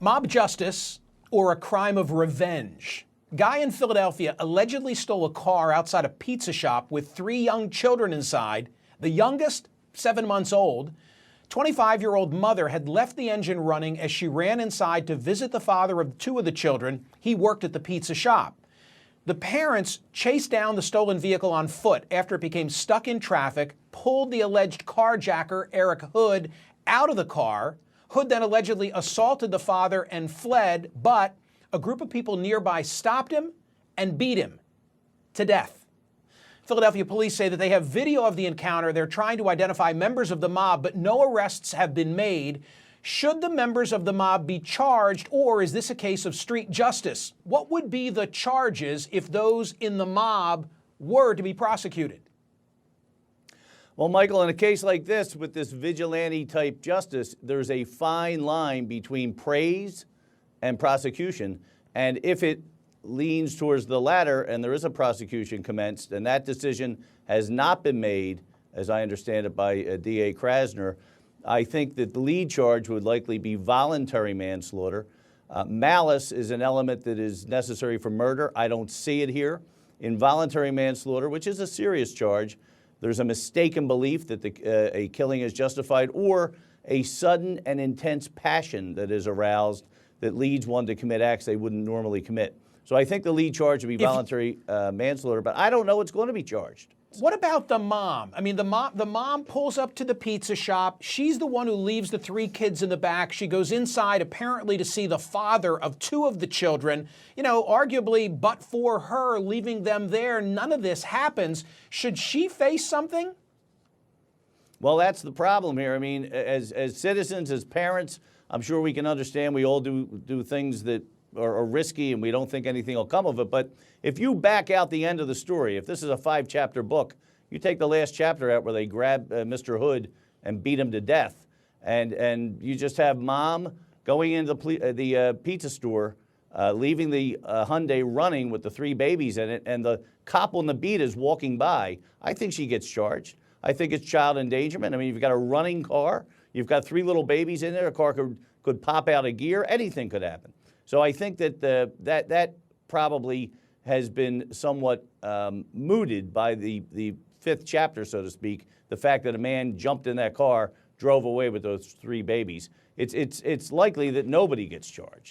Mob justice or a crime of revenge? Guy in Philadelphia allegedly stole a car outside a pizza shop with 3 young children inside. The youngest, 7 months old. 25-year-old mother had left the engine running as she ran inside to visit the father of 2 of the children. He worked at the pizza shop. The parents chased down the stolen vehicle on foot after it became stuck in traffic, pulled the alleged carjacker, Erik Hood, out of the car. Hood then allegedly assaulted the father and fled, but a group of people nearby stopped him and beat him to death. Philadelphia police say that they have video of the encounter. They're trying to identify members of the mob, but no arrests have been made. Should the members of the mob be charged, or is this a case of street justice? What would be the charges if those in the mob were to be prosecuted? Well, Michael, in a case like this, with this vigilante-type justice, there's a fine line between praise and prosecution. And if it leans towards the latter and there is a prosecution commenced, and that decision has not been made, as I understand it, by D.A. Krasner, I think that the lead charge would likely be voluntary manslaughter. Malice is an element that is necessary for murder. I don't see it here. Involuntary manslaughter, which is a serious charge, there's a mistaken belief that a killing is justified, or a sudden and intense passion that is aroused that leads one to commit acts they wouldn't normally commit. So I think the lead charge would be voluntary manslaughter, but I don't know what's going to be charged. What about the mom? I mean, the mom pulls up to the pizza shop. She's the one who leaves the 3 kids in the back. She goes inside apparently to see the father of 2 of the children. You know, arguably, but for her leaving them there, none of this happens. Should she face something? Well, that's the problem here. I mean, as citizens, as parents, I'm sure we can understand we all do things that are risky and we don't think anything will come of it. But if you back out the end of the story, if this is a 5-chapter book, you take the last chapter out where they grab Mr. Hood and beat him to death, and you just have mom going into the pizza store, leaving the Hyundai running with the 3 babies in it, and the cop on the beat is walking by. I think she gets charged. I think it's child endangerment. I mean, you've got a running car, you've got 3 little babies in there, a car could pop out of gear, anything could happen. So I think that that probably has been somewhat mooted by the 5th chapter, so to speak, the fact that a man jumped in that car, drove away with those 3 babies. It's likely that nobody gets charged.